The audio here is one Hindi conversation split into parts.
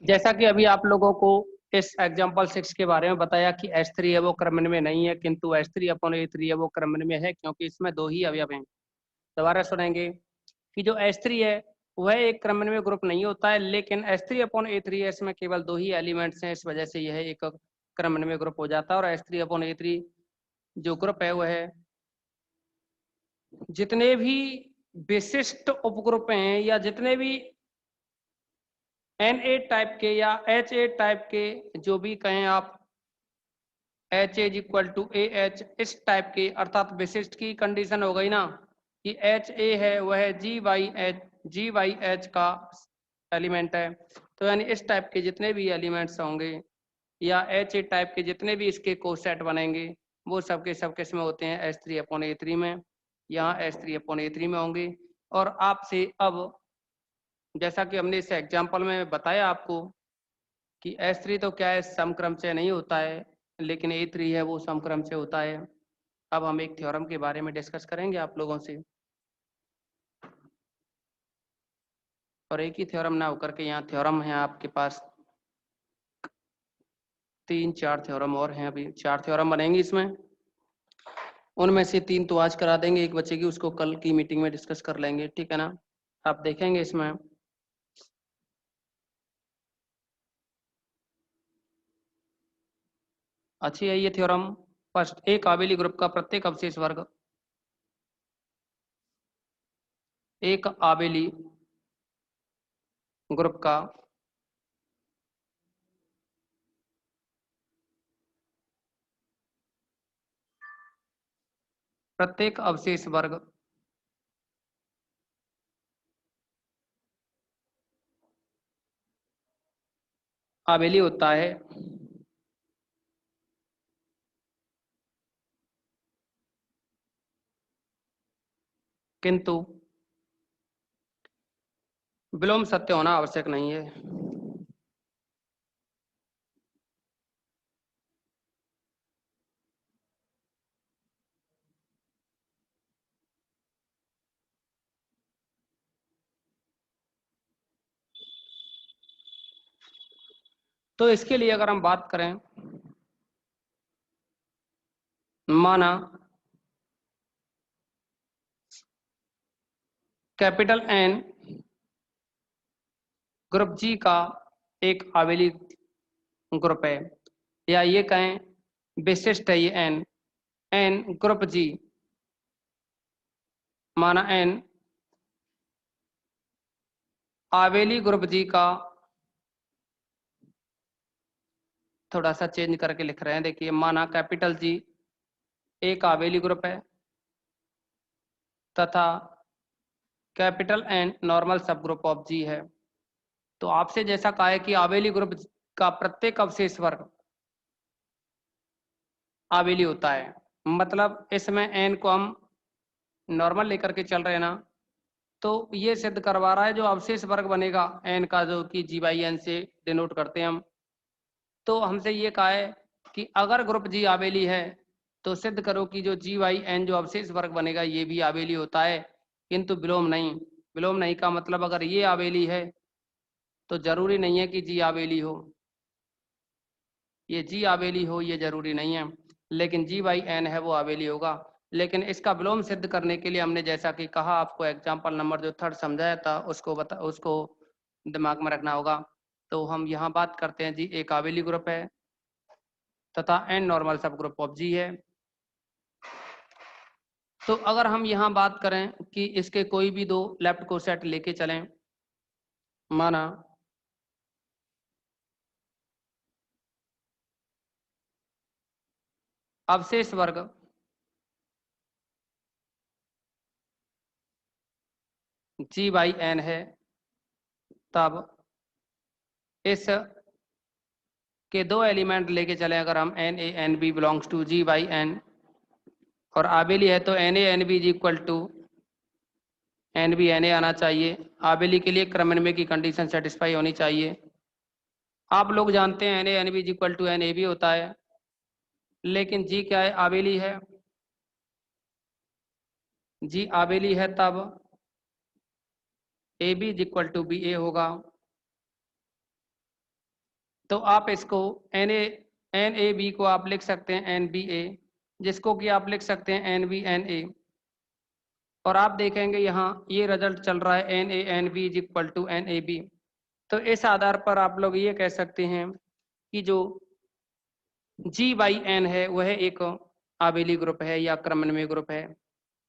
जैसा कि अभी आप लोगों को इस एग्जाम्पल 6 के बारे में बताया कि H3 है वो क्रमन में नहीं है, किंतु H3/A3 है वो क्रमन में है, क्योंकि इसमें दो ही अवयव हैं। दोबारा सुनेंगे कि जो H3 है वह एक क्रमन में ग्रुप नहीं होता है, लेकिन H3/A3 है, इसमें केवल दो ही एलिमेंट्स हैं, इस वजह से यह एक क्रमन में ग्रुप हो जाता है। और H3/A3 जो ग्रुप है वह है जितने भी विशिष्ट उपग्रुप हैं या जितने भी Na टाइप के या Ha टाइप के जो भी कहें आप, Ha = AH इस टाइप के, अर्थात विशिष्ट की कंडीशन हो गई ना कि Ha है वह G/H का एलिमेंट है। तो यानी इस टाइप के जितने भी एलिमेंट्स होंगे या Ha टाइप के जितने भी इसके कोसेट बनेंगे वो सब किस में होते हैं H3/A3 में, यहाँ H3/A3 में होंगे। और आपसे अब जैसा कि हमने इस एग्जाम्पल में बताया आपको कि H3 तो क्या है, समक्रम से नहीं होता है, लेकिन A3 है वो समक्रम से होता है। अब हम एक थ्योरम के बारे में डिस्कस करेंगे आप लोगों से, और एक ही थ्योरम ना होकर के यहाँ थ्योरम है आपके पास 3-4 थ्योरम और हैं। अभी 4 थ्योरम बनेंगे इसमें, उनमें से 3 तो आज करा देंगे, एक बचेगी उसको कल की मीटिंग में डिस्कस कर लेंगे, ठीक है ना। आप देखेंगे इसमें अच्छी है ये थ्योरम। फर्स्ट, एक आबेली ग्रुप का प्रत्येक अवशेष वर्ग एक आबेली ग्रुप का प्रत्येक अवशेष वर्ग आबेली होता है, किंतु विलोम सत्य होना आवश्यक नहीं है। तो इसके लिए अगर हम बात करें, माना कैपिटल N ग्रुप G का एक आबेली ग्रुप है, या ये कहें विशिष्ट है ये N ग्रुप G, माना N आबेली ग्रुप G का, थोड़ा सा चेंज करके लिख रहे हैं, देखिए माना कैपिटल G एक आबेली ग्रुप है तथा capital N normal subgroup of G है। तो आपसे जैसा कहा है कि आबेली ग्रुप का प्रत्येक अवशेष वर्ग आबेली होता है, मतलब इसमें N को हम नॉर्मल लेकर के चल रहे हैं ना, तो ये सिद्ध करवा रहा है जो अवशेष वर्ग बनेगा N का, जो कि G/N से डिनोट करते हैं हम। तो हमसे ये कहा है कि अगर ग्रुप G आबेली है तो सिद्ध करो कि जो G/N जो अवशेष वर्ग बनेगा ये भी आबेली होता है, किंतु विलोम नहीं। विलोम नहीं का मतलब अगर ये आबेली है तो जरूरी नहीं है कि G आबेली हो, ये G आबेली हो ये जरूरी नहीं है, लेकिन G/N है वो आबेली होगा। लेकिन इसका विलोम सिद्ध करने के लिए हमने जैसा कि कहा आपको एग्जाम्पल नंबर जो 3 समझाया था उसको दिमाग में रखना होगा। तो हम यहाँ बात करते हैं जी एक आबेली ग्रुप है तथा N normal subgroup of G है। तो अगर हम यहाँ बात करें कि इसके कोई भी दो लेफ्ट कोसेट लेके चलें, माना अवशेष वर्ग G/N है, तब इस के दो एलिमेंट लेके चले अगर हम NaNb बिलोंग्स टू G/N और आबेली है तो NaNb is equal to N B N A आना चाहिए। आबेली के लिए क्रमनिर्णय की कंडीशन सेटिस्फाई होनी चाहिए। आप लोग जानते हैं N A N B equal to N A B होता है, लेकिन जी क्या है? आबेली है। जी आबेली है तब A B equal to B A होगा। तो आप इसको एन ए बी को आप लिख सकते हैं एन बी ए, जिसको कि आप लिख सकते हैं एन बी एन ए। और आप देखेंगे यहाँ ये रिजल्ट चल रहा है N A N B is equal to N A B. तो इस आधार पर आप लोग ये कह सकते हैं कि जो जी बाई एन है वह एक आबेली ग्रुप है या क्रमनिर्णय ग्रुप है।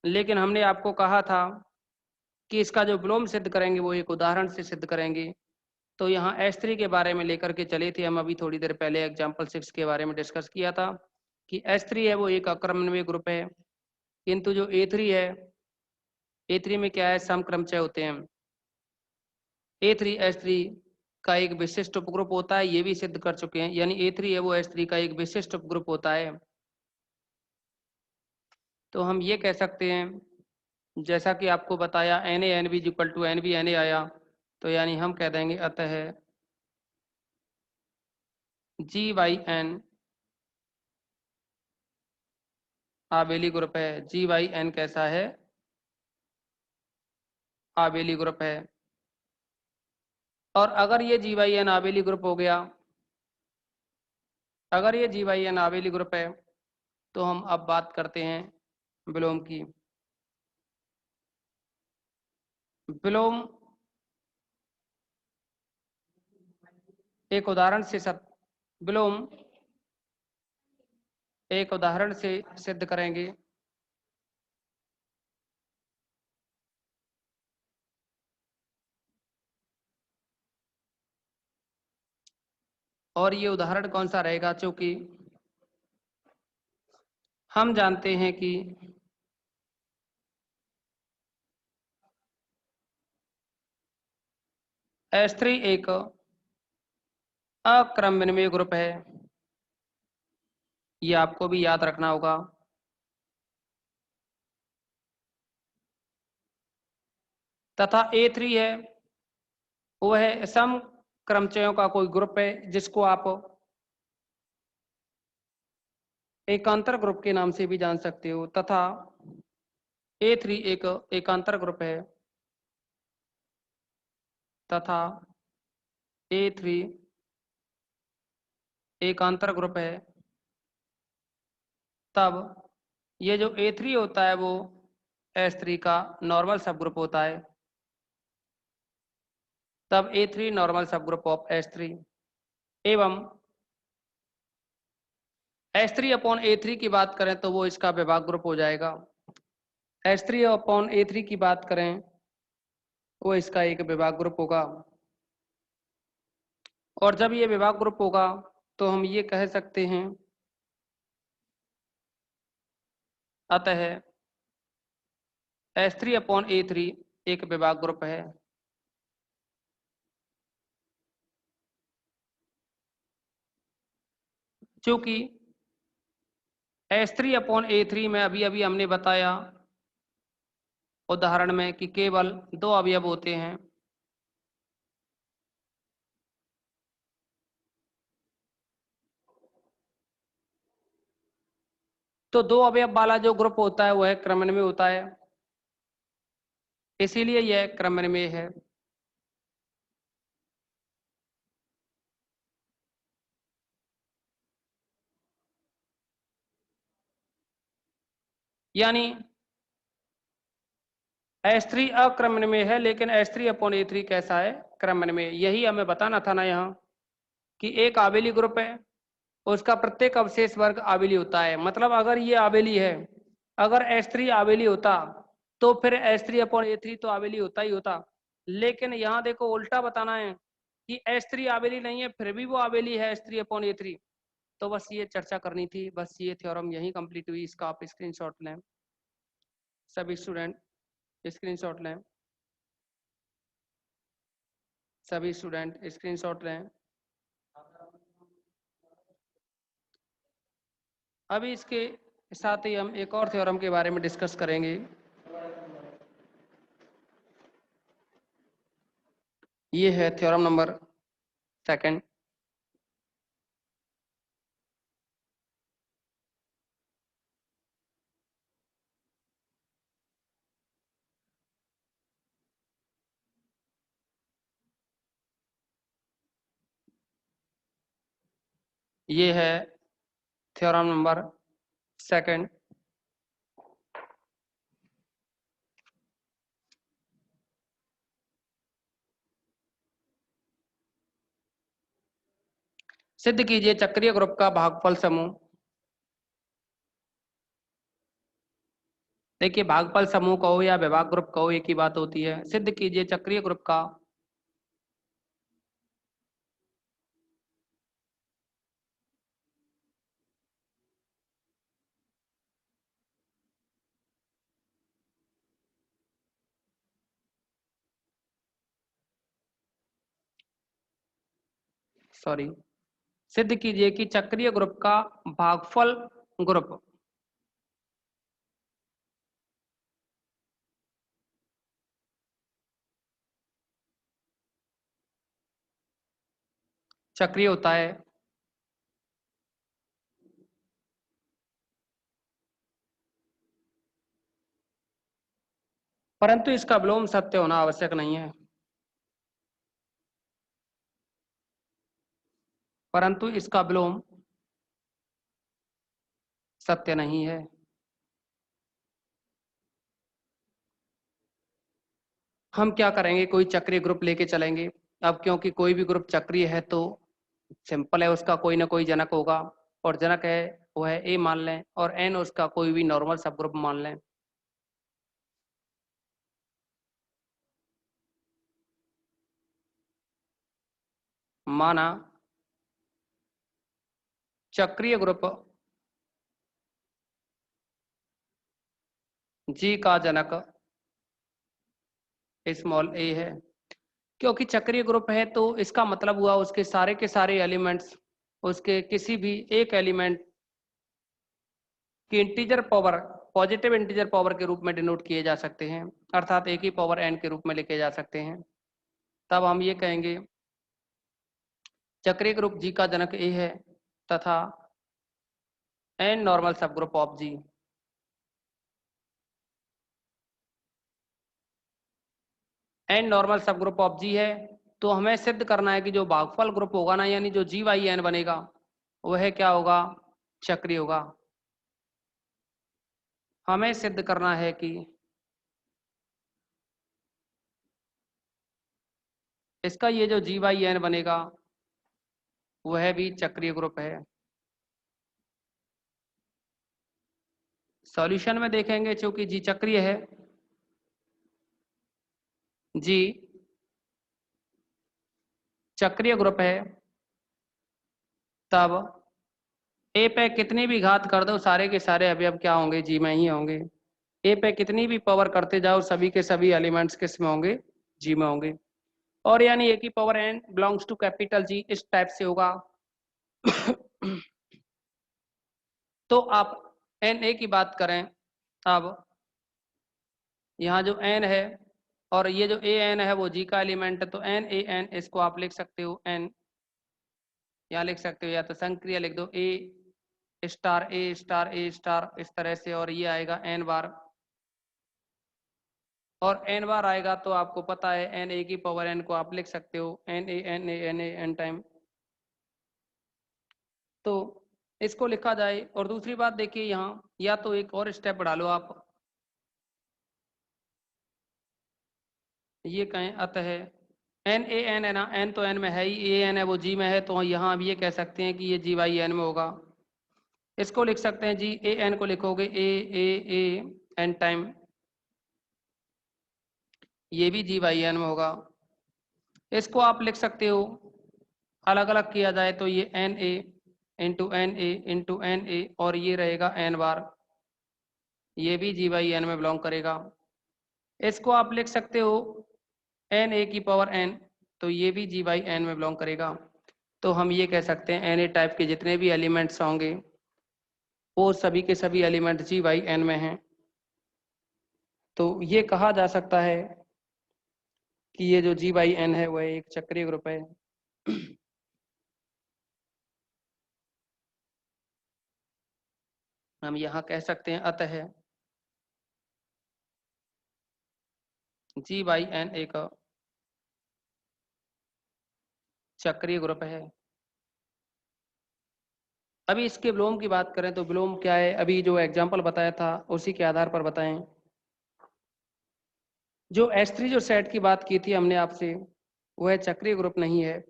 लेकिन हमने आपको कहा था कि इसका जो विलोम सिद्ध करेंगे वो एक उदाहरण से सिद्ध करेंगे। तो यहाँ S3 के बारे में लेकर के चले थे हम, अभी थोड़ी देर पहले एग्जाम्पल 6 के बारे में डिस्कस किया था कि S3 है वो एक अक्रमणीय ग्रुप है। किंतु जो A3 है, A3 में क्या है? समक्रमचय होते हैं। A3 S3 का एक विशिष्ट उपग्रुप होता है, ये भी सिद्ध कर चुके हैं। यानी A3 है वो S3 का एक विशिष्ट उपग्रुप होता है। तो हम ये कह सकते हैं, जैसा कि आपको बताया N A N B equal to N B N A आया, तो यानी हम कह देंगे अतः जी बाई एन आबेली ग्रुप है। जी बाई एन कैसा है? आबेली ग्रुप है। और अगर ये जी बाई एन आबेली ग्रुप हो गया, अगर ये जी बाई एन आबेली ग्रुप है, तो हम अब बात करते हैं विलोम की। विलोम एक उदाहरण से विलोम एक उदाहरण से सिद्ध करेंगे। और ये उदाहरण कौन सा रहेगा? चूंकि हम जानते हैं कि S3 एक अक्रम विनिमय ग्रुप है, ये आपको भी याद रखना होगा। तथा A3 है वह सम क्रमचयों का कोई ग्रुप है, जिसको आप एकांतर ग्रुप के नाम से भी जान सकते हो। तथा A3 एक एकांतर ग्रुप है, तथा A3 एकांतर ग्रुप है, तब ये जो A3 होता है वो S3 का नॉर्मल सब ग्रुप होता है। तब A3 normal subgroup of S3 एवं S3 अपॉन A3 की बात करें तो वो इसका विभाग ग्रुप हो जाएगा। S3 अपॉन A3 की बात करें वो इसका एक विभाग ग्रुप होगा। और जब ये विभाग ग्रुप होगा तो हम ये कह सकते हैं अतः S3 अपॉन A3 एक विभाग ग्रुप है। चूंकि S3 अपॉन A3 में अभी अभी हमने बताया उदाहरण में कि केवल दो अवयव होते हैं। तो दो अवयव वाला जो ग्रुप होता है वह क्रमनिर्णय होता है, इसीलिए यह क्रमनिर्णय है। यानी S3 अक्रमनिर्णय है, लेकिन S3 अपॉन A3 कैसा है? क्रमनिर्णय। यही हमें बताना था ना यहाँ कि एक आबेली ग्रुप है, उसका प्रत्येक अवशेष वर्ग आबेली होता है। मतलब अगर ये आबेली है, अगर S3 आबेली होता तो फिर S3 अपॉन A3 तो आबेली होता ही होता। लेकिन यहाँ देखो उल्टा बताना है कि S3 आबेली नहीं है फिर भी वो आबेली है S3 अपॉन A3। तो बस ये चर्चा करनी थी, बस ये थ्योरम यही कंप्लीट हुई। इसका आप स्क्रीनशॉट लें, सभी स्टूडेंट स्क्रीनशॉट लें, सभी स्टूडेंट स्क्रीनशॉट लें। अभी इसके साथ ही हम एक और थ्योरम के बारे में डिस्कस करेंगे। ये है थ्योरम नंबर सेकंड। ये है थ्योरम नंबर सेकंड। सिद्ध कीजिए चक्रीय ग्रुप का भागफल समूह। देखिए भागफल समूह कहो या विभाग ग्रुप कहो एक ही बात होती है। सिद्ध कीजिए चक्रीय ग्रुप का सॉरी सिद्ध कीजिए कि चक्रीय ग्रुप का भागफल ग्रुप चक्रीय होता है, परंतु इसका विलोम सत्य होना आवश्यक नहीं है। परंतु इसका विलोम सत्य नहीं है। हम क्या करेंगे, कोई चक्रीय ग्रुप लेके चलेंगे। अब क्योंकि कोई भी ग्रुप चक्रीय है तो सिंपल है, उसका कोई ना कोई जनक होगा, और जनक है वो है ए मान लें, और एन उसका कोई भी नॉर्मल सब ग्रुप मान लें। माना चक्रीय ग्रुप जी का जनक स्मॉल ए है। क्योंकि चक्रीय ग्रुप है तो इसका मतलब हुआ उसके सारे के सारे एलिमेंट्स उसके किसी भी एक एलिमेंट की integer power positive integer power के रूप में डिनोट किए जा सकते हैं, अर्थात एक ही पावर एन के रूप में लिखे जा सकते हैं। तब हम ये कहेंगे चक्रीय ग्रुप जी का जनक ए है तथा N normal subgroup of G. N normal subgroup of G है, तो हमें सिद्ध करना है कि जो भागफल ग्रुप होगा ना, यानी जो जी वाई एन बनेगा वह क्या होगा, चक्रीय होगा। हमें सिद्ध करना है कि इसका ये जो जी वाई एन बनेगा वह भी चक्रीय ग्रुप है। सॉल्यूशन में देखेंगे चूंकि जी चक्रीय है, जी चक्रीय ग्रुप है, तब ए पे कितनी भी घात कर दो सारे के सारे अवयव क्या होंगे, जी में ही होंगे। ए पे कितनी भी पावर करते जाओ सभी के सभी एलिमेंट्स किस में होंगे, जी में होंगे। और यानी ए की power N belongs to capital G इस टाइप से होगा। तो आप एन ए की बात करें, अब यहाँ जो एन है और ये जो ए एन है वो जी का एलिमेंट है, तो एन ए एन इसको आप लिख सकते हो एन, यहाँ लिख सकते हो या तो संक्रिया लिख दो ए स्टार ए स्टार ए स्टार इस तरह से, और ये आएगा एन बार। और एन बार आएगा तो आपको पता है एन ए की पावर एन को आप लिख सकते हो N A N A N A N time. तो इसको लिखा जाए। और दूसरी बात देखिए यहाँ, या तो एक और स्टेप बढ़ा लो आप, ये कहें अतः एन ए एन है ना, एन तो एन में है ही, ए एन है वो जी में है, तो यहाँ अब ये कह सकते हैं कि ये जी वाई एन में होगा। इसको लिख सकते हैं जी ए एन को लिखोगे ए एन टाइम, ये भी जी वाई एन में होगा। इसको आप लिख सकते हो अलग अलग किया जाए तो ये N A into N A into N A, और ये रहेगा एन बार, ये भी जी वाई एन में बिलोंग करेगा। इसको आप लिख सकते हो एन ए की पावर एन, तो ये भी जी बाई एन में बिलोंग करेगा। तो हम ये कह सकते हैं एन ए टाइप के जितने भी एलिमेंट्स होंगे वो सभी के सभी एलिमेंट जी बाई एन में हैं। तो ये कहा जा सकता है कि ये जो G/N है वह एक चक्रीय ग्रुप है। हम यहाँ कह सकते हैं अतः G/N एक चक्रीय ग्रुप है। अभी इसके विलोम की बात करें तो विलोम क्या है, अभी जो एग्जाम्पल बताया था उसी के आधार पर बताएं। जो S3 जो सेट की बात की थी हमने आपसे, वह चक्रीय ग्रुप नहीं है।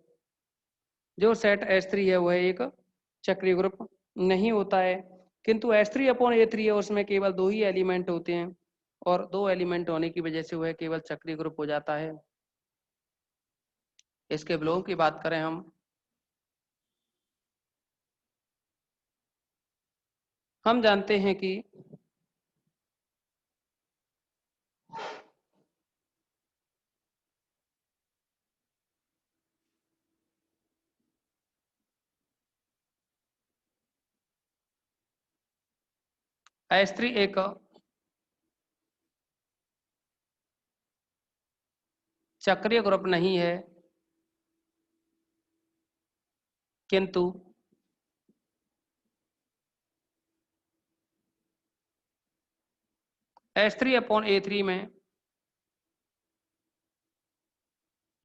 जो सेट S3 है वह एक चक्रीय ग्रुप नहीं होता है, किंतु S3/A3 है, उसमें केवल 2 ही एलिमेंट होते हैं और 2 एलिमेंट होने की वजह से वह केवल चक्रीय ग्रुप हो जाता है। इसके विलोम की बात करें हम जानते हैं कि S3 एक चक्रीय ग्रुप नहीं है, किंतु S3/A3 में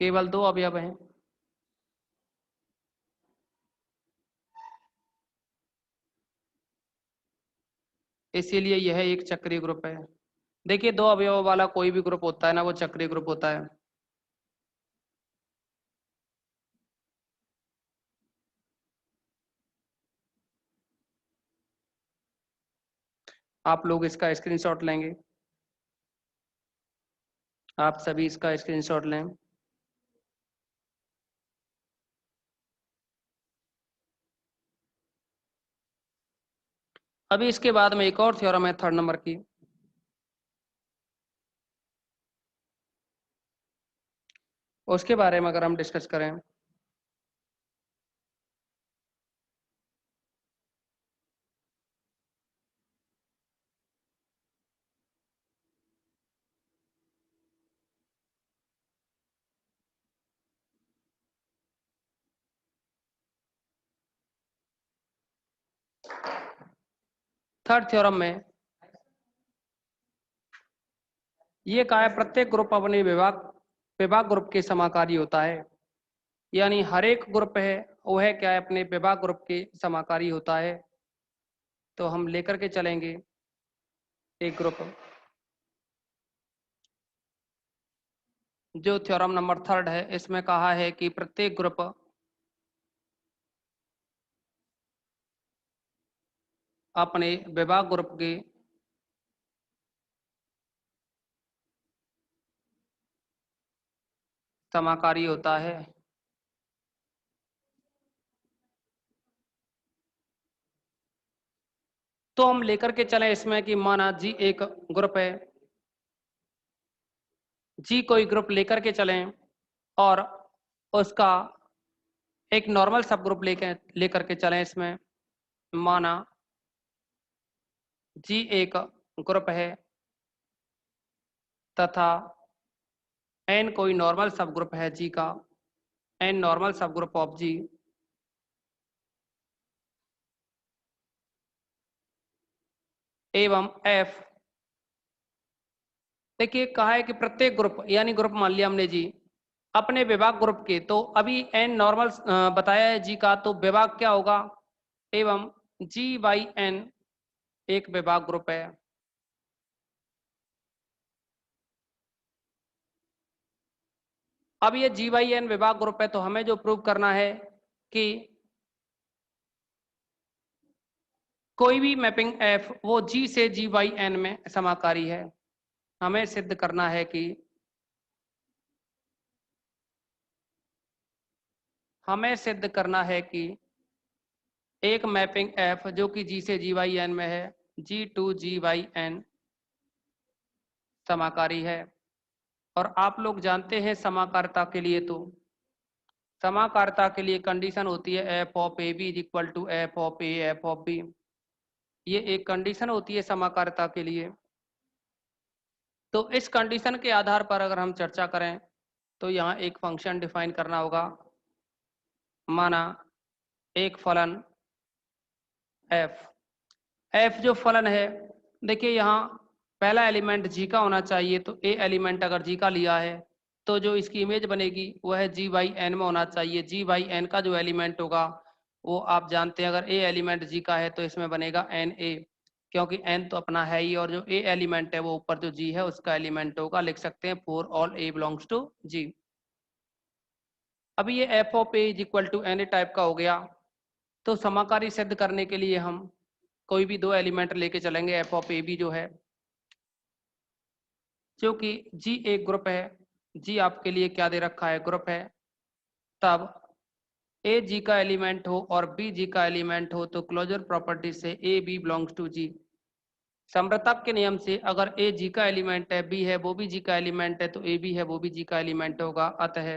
केवल 2 अवयव हैं। इसीलिए यह एक चक्रीय ग्रुप है। देखिए 2 अवयव वाला कोई भी ग्रुप होता है ना, वो चक्रीय ग्रुप होता है। आप लोग इसका स्क्रीनशॉट लेंगे, आप सभी इसका स्क्रीनशॉट लें। अभी इसके बाद में एक और थ्योरम है 3rd नंबर की, उसके बारे में अगर हम डिस्कस करें। थर्ड थ्योरम में ये कहा है प्रत्येक ग्रुप अपने विभाग ग्रुप के समाकारी होता है। यानी हर एक ग्रुप है वह क्या है, अपने विभाग ग्रुप के समाकारी होता है। तो हम लेकर के चलेंगे एक ग्रुप, जो थ्योरम नंबर 3rd है, इसमें कहा है कि प्रत्येक ग्रुप अपने विभाग ग्रुप के समाकारी होता है। तो हम लेकर के चलें इसमें कि माना जी एक ग्रुप है, जी कोई ग्रुप लेकर के चलें और उसका एक नॉर्मल सब ग्रुप लेकर के चलें। इसमें माना जी एक ग्रुप है तथा एन कोई नॉर्मल सब ग्रुप है जी का, N normal subgroup of जी, एवं एफ। देखिए कहा है कि प्रत्येक ग्रुप, यानी ग्रुप मान लिया हमने जी अपने विभाग ग्रुप के, तो अभी एन नॉर्मल बताया है जी का, तो विभाग क्या होगा, एवं G/N एक विभाग ग्रुप है। अब ये G/N विभाग ग्रुप है, तो हमें जो प्रूव करना है कि कोई भी मैपिंग F वो G से G/N में समाकारी है। हमें सिद्ध करना है कि एक मैपिंग F जो कि G से G/N में है, G to G/N समाकारी है। और आप लोग जानते हैं समाकारिता के लिए, तो समाकारिता के लिए कंडीशन होती है F(AB) = F(A) F(B). ये एक कंडीशन होती है समाकारिता के लिए। तो इस कंडीशन के आधार पर अगर हम चर्चा करें तो यहाँ एक फंक्शन डिफाइन करना होगा, माना एक फलन एफ जो फलन है, देखिए यहाँ पहला एलिमेंट जी का होना चाहिए, तो ए एलिमेंट अगर जी का लिया है तो जो इसकी इमेज बनेगी वह है जी बाई एन में होना चाहिए। जी बाई एन का जो एलिमेंट होगा वो आप जानते हैं, अगर ए एलिमेंट जी का है तो इसमें बनेगा एन ए, क्योंकि एन तो अपना है ही, और जो ए एलिमेंट है वो ऊपर जो जी है उसका एलिमेंट होगा, लिख सकते हैं for all A belongs to G. अभी ये F of A is equal to N A type का हो गया, तो समाकारी सिद्ध करने के लिए हम कोई भी दो एलिमेंट लेके चलेंगे। एफ ऑफ ए बी जो है, जो कि जी एक ग्रुप है, जी आपके लिए क्या दे रखा है, ग्रुप है, तब ए जी का एलिमेंट हो और बी जी का एलिमेंट हो तो क्लोजर प्रॉपर्टी से ए बी बिलोंग्स टू जी। समृद्धता के नियम से अगर ए जी का एलिमेंट है, बी है वो भी जी का एलिमेंट है, तो ए बी है वो भी जी का एलिमेंट होगा। अतः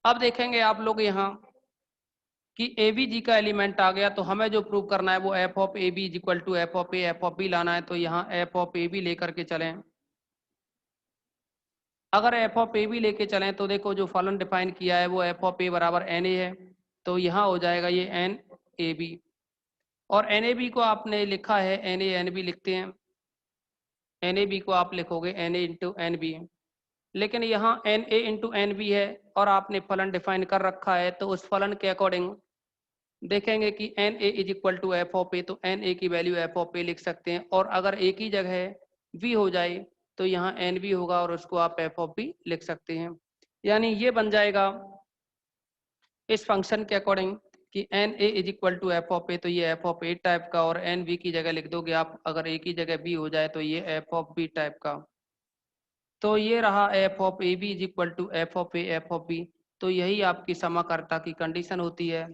अब देखेंगे आप लोग यहाँ कि ए बी जी का एलिमेंट आ गया, तो हमें जो प्रूव करना है वो F of A B is equal to F of B लाना है। तो यहाँ एफ ऑफ ए बी लेकर के चलें। अगर एफ ऑफ ए बी लेके चलें तो देखो जो फलन डिफाइन किया है वो एफ ऑफ ए बराबर एन ए है, तो यहाँ हो जाएगा ये एन ए बी, और एन ए बी को आपने लिखा है एन ए एन बी लिखते हैं, एन ए बी को आप लिखोगे N A into N B, लेकिन यहाँ N A into N B है और आपने फलन डिफाइन कर रखा है, तो उस फलन के अकॉर्डिंग देखेंगे कि N A is equal to F of A, तो एन ए की वैल्यू एफ ऑफ ए लिख सकते हैं, और अगर एक ही जगह वी हो जाए तो यहाँ एन बी होगा और उसको आप एफ ऑफ बी लिख सकते हैं। यानी ये बन जाएगा इस फंक्शन के अकॉर्डिंग कि N A is equal to F of A, तो ये एफ ऑफ ए टाइप का, और एन बी की जगह लिख दोगे आप, अगर एक ही जगह बी हो जाए तो ये एफ ऑफ बी टाइप का। तो ये रहा F of A B is equal to F of A F of B, तो यही आपकी समाकर्ता की कंडीशन होती है।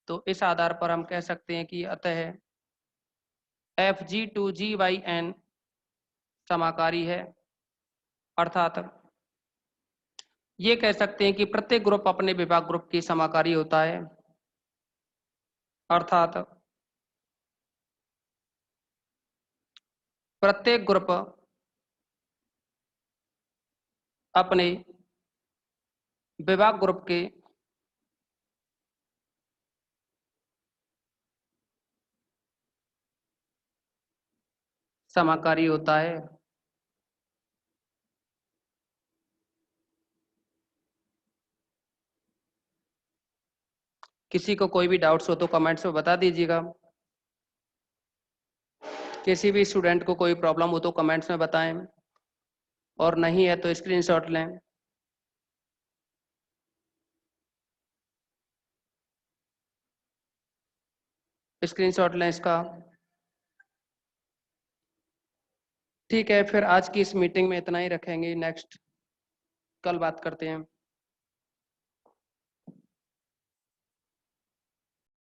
तो इस आधार पर हम कह सकते हैं कि अतः F G to G by N समाकारी है, अर्थात ये कह सकते हैं कि प्रत्येक ग्रुप अपने विभाग ग्रुप की समाकारी होता है, अर्थात प्रत्येक ग्रुप अपने विभाग ग्रुप के समाकारी होता है। किसी को कोई भी डाउट्स हो तो कमेंट्स में बता दीजिएगा। किसी भी स्टूडेंट को कोई प्रॉब्लम हो तो कमेंट्स में बताएं, और नहीं है तो स्क्रीनशॉट लें। स्क्रीनशॉट लें इसका। ठीक है, फिर आज की इस मीटिंग में इतना ही रखेंगे, नेक्स्ट कल बात करते हैं।